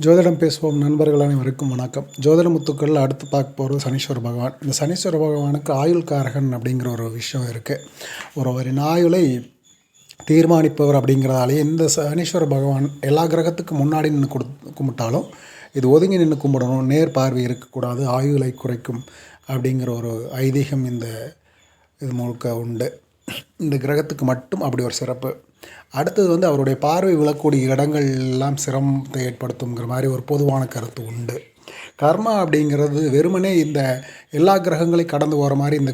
ஜோதிடம் பேசுவோம் நண்பர்கள் அனைவருக்கும் வணக்கம். ஜோதிட முத்துக்கள் அடுத்து பார்க்க போகிறது சனீஸ்வர பகவான். இந்த சனீஸ்வர பகவானுக்கு ஆயுள் காரகன் அப்படிங்கிற ஒரு விஷயம் இருக்குது. ஒருவரின் ஆயுளை தீர்மானிப்பவர் அப்படிங்கிறதாலே இந்த சனீஸ்வர பகவான் எல்லா கிரகத்துக்கு முன்னாடி நின்று கும்பிட்டாலும் இது ஒதுங்கி நின்று கும்பிடணும், நேர் பார்வை இருக்கக்கூடாது, ஆயுளை குறைக்கும் அப்படிங்கிற ஒரு ஐதீகம் இது முழுக்க உண்டு. இந்த கிரகத்துக்கு மட்டும் அப்படி ஒரு சிறப்பு. அடுத்தது அவருடைய பார்வை விழக்கூடிய இடங்கள் எல்லாம் சிரமத்தை ஏற்படுத்துங்கிற மாதிரி ஒரு பொதுவான கருத்து உண்டு. கர்மா அப்படிங்கிறது வெறுமனே இந்த எல்லா கிரகங்களையும் கடந்து போகிற மாதிரி இந்த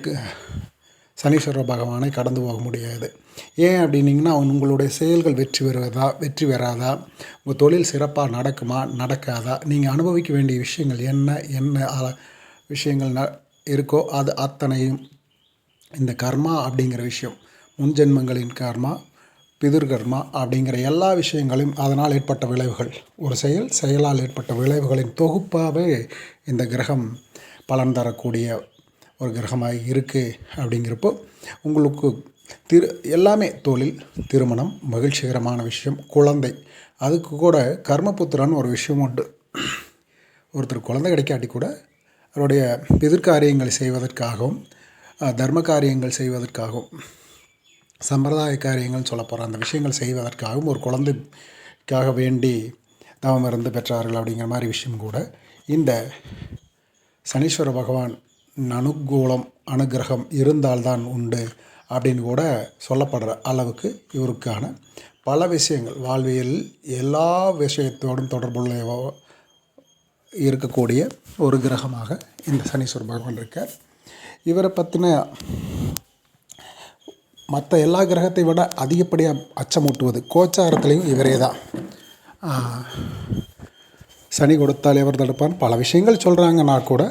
சனீஸ்வர பகவானை கடந்து போக முடியாது. ஏன் அப்படின்னிங்கன்னா உங்களுடைய செயல்கள் வெற்றி பெறாதா, உங்கள் தொழில் சிறப்பாக நடக்குமா நடக்காதா, நீங்கள் அனுபவிக்க வேண்டிய விஷயங்கள் என்ன விஷயங்கள் இருக்கோ அது அத்தனையும் இந்த கர்மா அப்படிங்கிற விஷயம், முன்ஜென்மங்களின் கர்மா, பிதுர்கர்மா அப்படிங்கிற எல்லா விஷயங்களையும் அதனால் ஏற்பட்ட விளைவுகள், ஒரு செயலால் ஏற்பட்ட விளைவுகளின் தொகுப்பாகவே இந்த கிரகம் பலன் தரக்கூடிய ஒரு கிரகமாக இருக்குது. அப்படிங்கிறப்போ உங்களுக்கு எல்லாமே தொழில், திருமணம், மகிழ்ச்சிகரமான விஷயம், குழந்தை, அதுக்கு கூட கர்மபுத்திரன்னு ஒரு விஷயம் உண்டு. ஒருத்தர் குழந்தை கிடைக்காட்டி கூட அவருடைய பிதிர்காரியங்களை செய்வதற்காகவும் தர்ம காரியங்கள் செய்வதற்காகவும் சம்பிரதாய காரியங்கள் சொல்ல போகிற அந்த விஷயங்கள் செய்வதற்காகவும் ஒரு குழந்தைக்காக வேண்டி தவம் இருந்து பெற்றார்கள் அப்படிங்கிற மாதிரி விஷயம் கூட இந்த சனீஸ்வர பகவான் அனுகிரகம் இருந்தால்தான் உண்டு அப்படின்னு கூட சொல்லப்படுற அளவுக்கு இவருக்கான பல விஷயங்கள் வாழ்வியல் எல்லா விஷயத்தோடும் தொடர்புள்ள இருக்கக்கூடிய ஒரு கிரகமாக இந்த சனீஸ்வர பகவான் இருக்கார். இவரை பற்றின மற்ற எல்லா கிரகத்தை விட அதிகப்படியாக அச்சமூட்டுவது கோச்சாரத்துலேயும் இவரே தான். சனி கொடுத்தால் எவர் தடுப்பான் பல விஷயங்கள் சொல்கிறாங்கன்னா கூட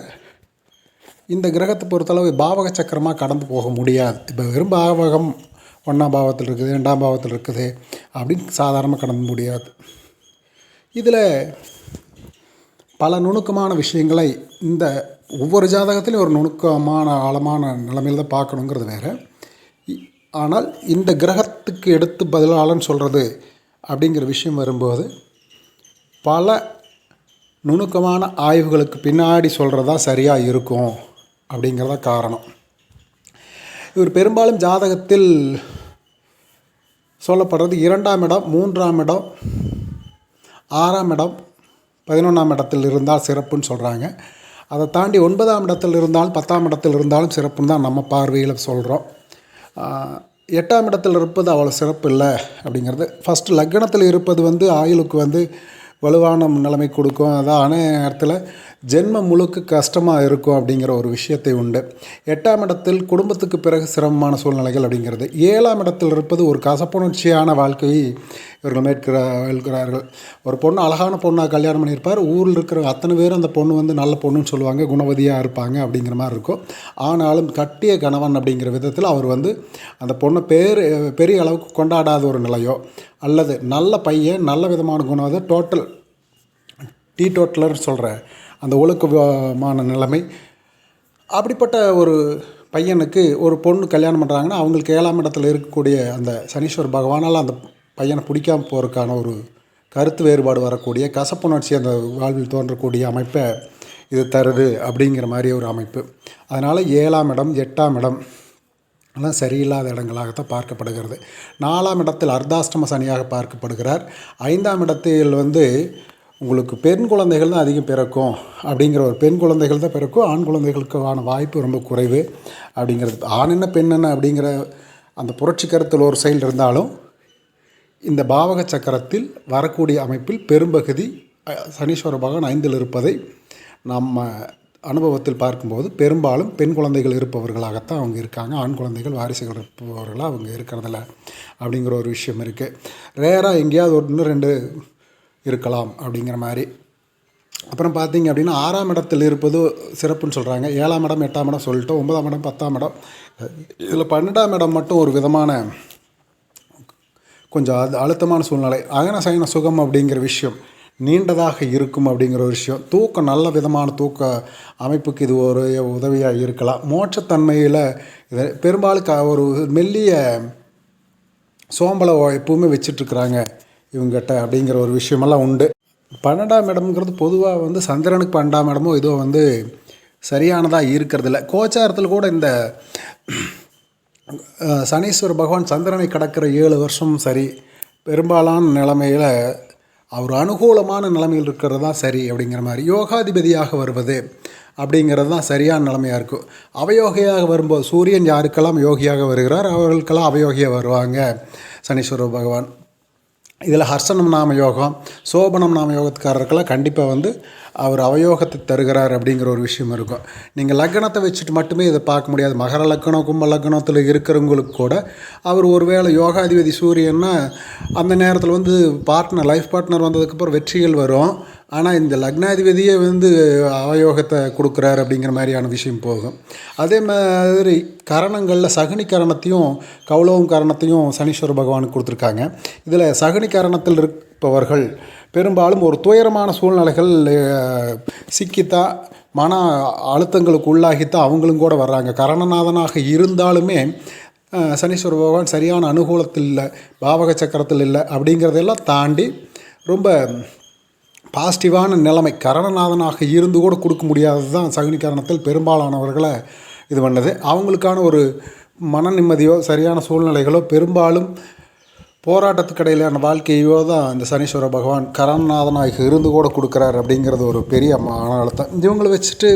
இந்த கிரகத்தை பொறுத்தளவு பாவக சக்கரமாக கடந்து போக முடியாது. இப்போ வெறும் பாவகம் 1ஆம் பாவத்தில் இருக்குது, 2ஆம் பாவத்தில் இருக்குது அப்படின்னு சாதாரணமாக கடந்து முடியாது. இதில் பல நுணுக்கமான விஷயங்களை இந்த ஒவ்வொரு ஜாதகத்திலையும் ஒரு நுணுக்கமான ஆழமான நிலைமையில் தான் பார்க்கணுங்கிறது வேறு. ஆனால் இந்த கிரகத்துக்கு எடுத்து பதிலாளன்னு சொல்கிறது அப்படிங்கிற விஷயம் வரும்போது பல நுணுக்கமான ஆய்வுகளுக்கு பின்னாடி சொல்கிறது தான் சரியாக இருக்கும் அப்படிங்கிறத காரணம். இவர் பெரும்பாலும் ஜாதகத்தில் சொல்லப்படுறது 2ஆம் இடம், 3ஆம் இடம், 6ஆம் இடம், 11ஆம் இடத்தில் இருந்தால் சிறப்புன்னு சொல்கிறாங்க. அதை தாண்டி 9ஆம் இடத்தில் இருந்தாலும் 10ஆம் இடத்தில் இருந்தாலும் சிறப்புன்னு தான் நம்ம பார்வையில் சொல்கிறோம். 8ஆம் இடத்தில் இருப்பது அவ்வளோ சிறப்பு இல்லை அப்படிங்கிறது. ஃபஸ்ட்டு லக்னத்தில் இருப்பது ஆயுளுக்கு வலுவான நிலைமை கொடுக்கும். அதான நேரத்தில் ஜென்மம் முழுக்க கஷ்டமாக இருக்கும் அப்படிங்கிற ஒரு விஷயத்தை உண்டு. 8ஆம் இடத்தில் குடும்பத்துக்கு பிறகு சிரமமான சூழ்நிலைகள் அப்படிங்கிறது. 7ஆம் இடத்தில் இருப்பது ஒரு கசப்புணர்ச்சியான வாழ்க்கையை இவர்கள் மேற்கிறார்கள். ஒரு பொண்ணு அழகான பொண்ணாக கல்யாணம் பண்ணியிருப்பார். ஊரில் இருக்கிற அத்தனை பேரும் அந்த பொண்ணு நல்ல பொண்ணுன்னு சொல்லுவாங்க, குணவதியாக இருப்பாங்க அப்படிங்கிற மாதிரி இருக்கும். ஆனாலும் கட்டிய கணவன் அப்படிங்கிற விதத்தில் அவர் அந்த பொண்ணை பெரிய அளவுக்கு கொண்டாடாத ஒரு நிலையோ, அல்லது நல்ல பையன், நல்ல விதமான குணம், டோட்டலர் சொல்கிற அந்த ஒழுக்கமான நிலைமை, அப்படிப்பட்ட ஒரு பையனுக்கு ஒரு பொண்ணு கல்யாணம் பண்ணுறாங்கன்னா அவங்களுக்கு 7ஆம் இடத்துல இருக்கக்கூடிய அந்த சனீஸ்வர பகவானால் அந்த பையனை பிடிக்காமல் போகிறதுக்கான ஒரு கருத்து வேறுபாடு வரக்கூடிய கசப்புணர்ச்சி அந்த வாழ்வில் தோன்றக்கூடிய அமைப்பை இது தருது அப்படிங்கிற மாதிரி ஒரு அமைப்பு. அதனால் 7ஆம் இடம், 8ஆம் இடம் எல்லாம் சரியில்லாத இடங்களாகத்தான் பார்க்கப்படுகிறது. 4ஆம் இடத்தில் அர்த்தாஷ்டம சனியாக பார்க்கப்படுகிறார். 5ஆம் இடத்தில் உங்களுக்கு பெண் குழந்தைகள் தான் அதிகம் பிறக்கும் அப்படிங்கிற ஒரு பெண் குழந்தைகள் தான் பிறக்கும், ஆண் குழந்தைகளுக்கான வாய்ப்பு ரொம்ப குறைவு அப்படிங்கிறது. ஆண் என்ன பெண் என்ன அப்படிங்கிற அந்த புரட்சி கருத்தில் ஒரு செயல் இருந்தாலும் இந்த பாவக சக்கரத்தில் வரக்கூடிய அமைப்பில் பெரும்பகுதி சனீஸ்வர பகவான் 5இல் இருப்பதை நம்ம அனுபவத்தில் பார்க்கும்போது பெரும்பாலும் பெண் குழந்தைகள் இருப்பவர்களாகத்தான் அவங்க இருக்காங்க. ஆண் குழந்தைகள் வாரிசுகள் இருப்பவர்களாக அவங்க இருக்கிறதில்ல அப்படிங்கிற ஒரு விஷயம் இருக்குது. ரேராக எங்கேயாவது 1-2 இருக்கலாம் அப்படிங்கிற மாதிரி. அப்புறம் பார்த்திங்க அப்படின்னா 6ஆம் இடத்தில் இருப்பது சிறப்புன்னு சொல்கிறாங்க. 7ஆம் இடம், 8ஆம் இடம் சொல்லிட்டு 9ஆம் இடம், 10ஆம் இடம், இதில் 12ஆம் இடம் மட்டும் ஒரு விதமான கொஞ்சம் அழுத்தமான சூழ்நிலை. அகன சயன சுகம் அப்படிங்கிற விஷயம் நீண்டதாக இருக்கும் அப்படிங்கிற ஒரு விஷயம். தூக்கம், நல்ல விதமான தூக்க அமைப்புக்கு இது ஒரு உதவியாக இருக்கலாம். மோட்சத்தன்மையில் இது பெரும்பாலும் ஒரு மெல்லிய சோம்பலை எப்பவுமே வச்சிட்ருக்குறாங்க இவங்ககிட்ட அப்படிங்கிற ஒரு விஷயமெல்லாம் உண்டு. 12ஆம் இடம்ங்கிறது பொதுவாக வந்து சந்திரனுக்கு 12ஆம் இடமோ ஏதோ வந்து சரியானதாக இருக்கிறதில்ல. கோச்சாரத்தில் கூட இந்த சனீஸ்வர பகவான் சந்திரனை கடக்கிற 7 வருஷம் சரி, பெரும்பாலான நிலைமையில் அவர் அனுகூலமான நிலைமையில் இருக்கிறது தான் சரி அப்படிங்கிற மாதிரி. யோகாதிபதியாக வருவது அப்படிங்கிறது தான் சரியான நிலைமையாக இருக்கும். அவயோகியாக வரும்போது சூரியன் யாருக்கெல்லாம் யோகியாக வருகிறார் அவர்களுக்கெல்லாம் அவயோகியாக வருவாங்க சனீஸ்வர பகவான். இதில் ஹர்ஷனம் நாம யோகம், சோபனம் நாம யோகத்துக்காரருக்கெல்லாம் கண்டிப்பாக வந்து அவர் அவயோகத்தை தருகிறார் அப்படிங்கிற ஒரு விஷயம் இருக்கும். நீங்கள் லக்னத்தை வச்சுட்டு மட்டுமே இதை பார்க்க முடியாது. மகர லக்னம் கும்ப லக்னத்தில் இருக்கிறவங்களுக்கு கூட அவர் ஒருவேளை யோகாதிபதி சூரியன்னா அந்த நேரத்தில் வந்து லைஃப் பார்ட்னர் வந்ததுக்கப்புறம் வெற்றிகள் வரும். ஆனால் இந்த லக்னாதிபதியே வந்து அவயோகத்தை கொடுக்குறாரு அப்படிங்கிற மாதிரியான விஷயம் போகும். அதே மாதிரி கரணங்களில் சகுனி கரணத்தையும் கௌலவம் கரணத்தையும் சனீஸ்வர பகவானுக்கு கொடுத்துருக்காங்க. இதில் சகுனி கரணத்தில் இருப்பவர்கள் பெரும்பாலும் ஒரு துயரமான சூழ்நிலைகள் சிக்கித்தான் மன அழுத்தங்களுக்கு உள்ளாகித்தான் அவங்களும் கூட வர்றாங்க. கரணநாதனாக இருந்தாலுமே சனீஸ்வர பகவான் சரியான அனுகூலத்தில் இல்லை, பாவக சக்கரத்தில் இல்லை. அப்படிங்கிறதெல்லாம் தாண்டி ரொம்ப பாசிட்டிவான நிலைமை கரணநாதனாக இருந்து கூட கொடுக்க முடியாதது தான் சகுனி கரணத்தில் பெரும்பாலானவர்களை இது பண்ணது. அவங்களுக்கான ஒரு மன நிம்மதியோ சரியான சூழ்நிலைகளோ பெரும்பாலும் போராட்டத்துக்கு இடையிலான வாழ்க்கையோ தான் இந்த சனீஸ்வர பகவான் கரணநாதனாக இருந்து கூட கொடுக்குறாரு அப்படிங்கிறது ஒரு பெரிய மன அழுத்தம். இவங்களை வச்சுட்டு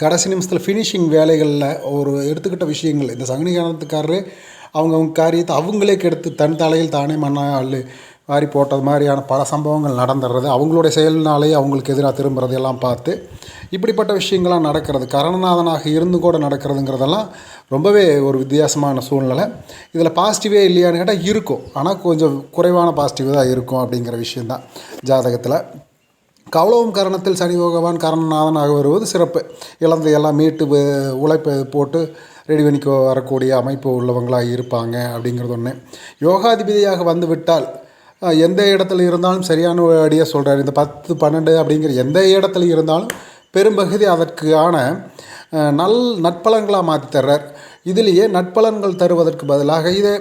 கடைசி நிமிஷத்தில் ஃபினிஷிங் வேலைகளில் ஒரு எடுத்துக்கிட்ட விஷயங்கள் இந்த சகுனி கரணத்துக்காரரு அவங்க காரியத்தை அவங்களே கெடுத்து தன் தலையில் தானே மண்ணால் வாரி போட்டது மாதிரியான பல சம்பவங்கள் நடந்துடுறது, அவங்களுடைய செயல்னாலே அவங்களுக்கு எதிராக திரும்புறது எல்லாம் பார்த்து இப்படிப்பட்ட விஷயங்கள்லாம் நடக்கிறது கரணநாதனாக இருந்து கூட நடக்கிறதுங்கிறதெல்லாம் ரொம்பவே ஒரு வித்தியாசமான சூழ்நிலை. இதில் பாசிட்டிவே இல்லையான்னு கேட்டால் இருக்கும், ஆனால் கொஞ்சம் குறைவான பாசிட்டிவ் தான் இருக்கும் அப்படிங்கிற விஷயந்தான் ஜாதகத்தில். கௌலவம் கரணத்தில் சனி பகவான் கரணநாதனாக வருவது சிறப்பு. இழந்தையெல்லாம் மீட்டு உழைப்பை போட்டு ரெடி பண்ணிக்க வரக்கூடிய அமைப்பு உள்ளவங்களாக இருப்பாங்க அப்படிங்கிறது ஒன்று. யோகாதிபதியாக வந்து விட்டால் எந்த இடத்துல இருந்தாலும் சரியான அடியாக சொல்கிறார். இந்த 10 12 அப்படிங்கிற எந்த இடத்துல இருந்தாலும் பெரும்பகுதி அதற்கான நட்பலன்களாக மாற்றி தர்றார். இதிலேயே நட்பலன்கள் தருவதற்கு பதிலாக இதே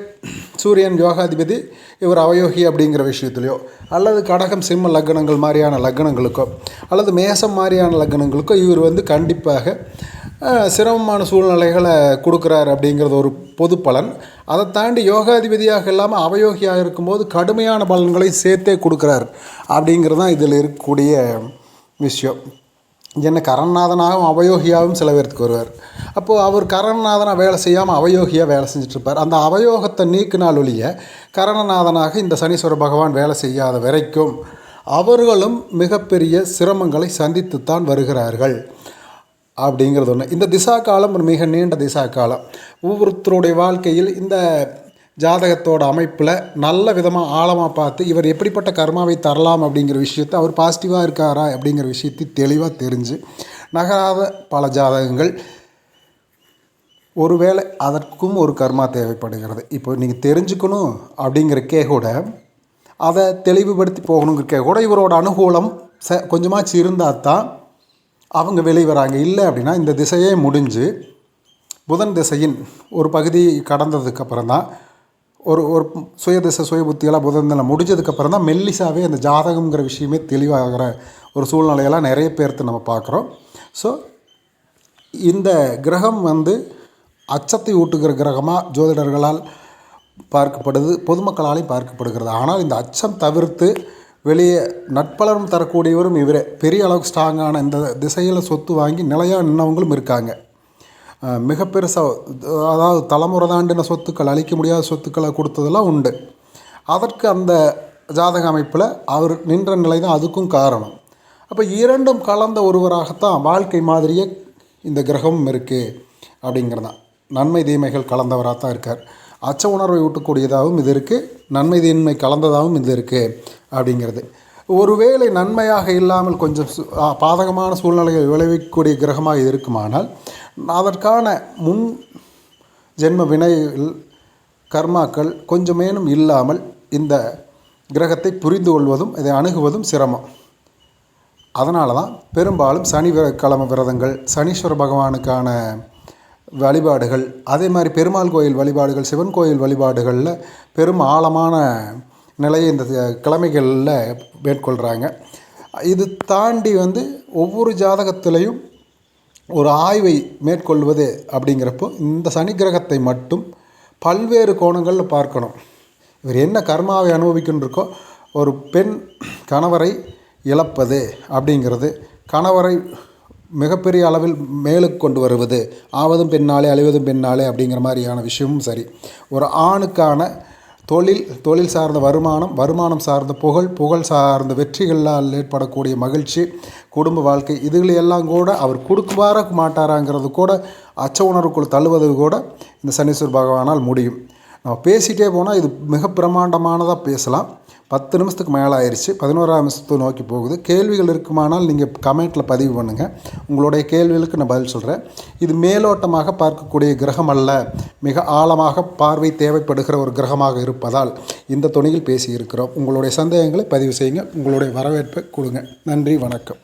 சூரியன் யோகாதிபதி இவர் அவயோகி அப்படிங்கிற விஷயத்துலையோ அல்லது கடகம் சிம்ம லக்னங்கள் மாதிரியான லக்னங்களுக்கோ அல்லது மேசம் மாதிரியான லக்னங்களுக்கோ இவர் வந்து கண்டிப்பாக சிரமமான சூழ்நிலைகளை கொடுக்குறார் அப்படிங்கிறது ஒரு பொது பலன். அதை தாண்டி யோகாதிபதியாக இல்லாமல் அவயோகியாக இருக்கும்போது கடுமையான பலன்களை சேர்த்தே கொடுக்குறார் அப்படிங்கிறது தான் இதில் இருக்கக்கூடிய விஷயம். என்ன கரணநாதனாகவும் அவயோகியாகவும் சில பேர்த்துக்கு வருவார். அப்போது அவர் கரணநாதனாக வேலை செய்யாமல் அவயோகியாக வேலை செஞ்சிட்ருப்பார். அந்த அவயோகத்தை நீக்கினால் ஒழிய கரணநாதனாக இந்த சனீஸ்வர பகவான் வேலை செய்யாத வரைக்கும் அவர்களும் மிகப்பெரிய சிரமங்களை சந்தித்துத்தான் வருகிறார்கள் அப்படிங்கிறது ஒன்று. இந்த திசா காலம் ஒரு மிக நீண்ட திசா காலம். ஒவ்வொருத்தருடைய வாழ்க்கையில் இந்த ஜாதகத்தோட அமைப்பில் நல்ல விதமாக ஆழமாக பார்த்து இவர் எப்படிப்பட்ட கர்மாவை தரலாம் அப்படிங்கிற விஷயத்தை அவர் பாசிட்டிவாக இருக்காரா அப்படிங்கிற விஷயத்தை தெளிவாக தெரிஞ்சு நகராத பல ஜாதகங்கள் ஒருவேளை அதற்கும் ஒரு கர்மா தேவைப்படுகிறது. இப்போ நீங்கள் தெரிஞ்சுக்கணும் அப்படிங்கிறக்கே கூட அதை தெளிவுபடுத்தி போகணுங்கிறக்கே கூட இவரோட அனுகூலம் கொஞ்சமாச்சு இருந்தால் தான் அவங்க வெளியே வராங்க. இல்லை அப்படின்னா இந்த திசையே முடிஞ்சு புதன் திசையின் ஒரு பகுதி கடந்ததுக்கப்புறம் தான் ஒரு சுயதிசை சுய புத்தியெல்லாம் புதனில் முடிஞ்சதுக்கப்புறம் தான் மெல்லிசாவே அந்த ஜாதகங்கிற விஷயமே தெளிவாகிற ஒரு சூழ்நிலையெல்லாம் நிறைய பேர்த்து நம்ம பார்க்குறோம். ஸோ இந்த கிரகம் வந்து அச்சத்தை ஊட்டுகிற கிரகமாக ஜோதிடர்களால் பார்க்கப்படுது, பொதுமக்களாலையும் பார்க்கப்படுகிறது. ஆனால் இந்த அச்சம் தவிர்த்து வெளியே நட்பலரும் தரக்கூடியவரும் இவரே. பெரிய அளவுக்கு ஸ்ட்ராங்கான இந்த திசையில் சொத்து வாங்கி நிலையாக நின்றவங்களும் இருக்காங்க. மிக பெருசாக அதாவது தலைமுறை தாண்டின சொத்துக்கள், அழிக்க முடியாத சொத்துக்களை கொடுத்ததெல்லாம் உண்டு. அதற்கு அந்த ஜாதக அமைப்பில் அவர் நின்ற நிலை தான் அதுக்கும் காரணம். அப்போ இரண்டும் கலந்த ஒருவராகத்தான் வாழ்க்கை மாதிரியே இந்த கிரகமும் இருக்குது அப்படிங்கிறதான். நன்மை தீமைகள் கலந்தவராக தான் இருக்கார். அச்ச உணர்வை ஊட்டக்கூடியதாகவும் இது இருக்குது, நன்மை தீன்மை கலந்ததாகவும் இது இருக்குது அப்படிங்கிறது. ஒருவேளை நன்மையாக இல்லாமல் கொஞ்சம் பாதகமான சூழ்நிலைகள் விளைவிக்கக்கூடிய கிரகமாக இது இருக்குமானால் அதற்கான முன் ஜென்ம வினைகள் கர்மாக்கள் கொஞ்சமேனும் இல்லாமல் இந்த கிரகத்தை புரிந்து கொள்வதும் இதை அணுகுவதும் சிரமம். அதனால தான் பெரும்பாலும் கிழமை விரதங்கள், சனீஸ்வர பகவானுக்கான வழிபாடுகள், அதே மாதிரி பெருமாள் கோயில் வழிபாடுகள், சிவன் கோயில் வழிபாடுகளில் பெரும் ஆழமான நிலையை இந்த கிழமைகளில் மேற்கொள்கிறாங்க. இது தாண்டி ஒவ்வொரு ஜாதகத்திலையும் ஒரு ஆய்வை மேற்கொள்வது அப்படிங்கிறப்போ இந்த சனி கிரகத்தை மட்டும் பல்வேறு கோணங்களில் பார்க்கணும். இவர் என்ன கர்மாவை அனுபவிக்கின்றிருக்கோ, ஒரு பெண் கணவரை இழப்பது அப்படிங்கிறது, கணவரை மிகப்பெரிய அளவில் மேலுக்கு கொண்டு வருவது, ஆவதும் பெண்ணாலே அழிவதும் பெண்ணாலே அப்படிங்கிற மாதிரியான விஷயமும் சரி. ஒரு ஆணுக்கான தொழில் சார்ந்த வருமானம் சார்ந்த புகழ் சார்ந்த வெற்றிகளால் ஏற்படக்கூடிய மகிழ்ச்சி, குடும்ப வாழ்க்கை, இதுகளெல்லாம் கூட அவர் கொடுக்குவார மாட்டாராங்கிறது கூட அச்ச உணர்வுக்குள் தள்ளுவது கூட இந்த சனீஸ்வர பகவானால் முடியும். நம்ம பேசிகிட்டே போனால் இது மிக பிரமாண்டமானதாக பேசலாம். 10 நிமிஷத்துக்கு மேலே ஆயிடுச்சு, 11ஆம் நிமிஷத்தை நோக்கி போகுது. கேள்விகள் இருக்குமானால் நீங்கள் கமெண்ட்டில் பதிவு பண்ணுங்கள். உங்களுடைய கேள்விகளுக்கு நான் பதில் சொல்கிறேன். இது மேலோட்டமாக பார்க்கக்கூடிய கிரகம் அல்ல, மிக ஆழமாக பார்வை தேவைப்படுகிற ஒரு கிரகமாக இருப்பதால் இந்த தொனியில் பேசியிருக்கிறோம். உங்களுடைய சந்தேகங்களை பதிவு செய்யுங்க, உங்களுடைய வரவேற்பை கொடுங்க. நன்றி, வணக்கம்.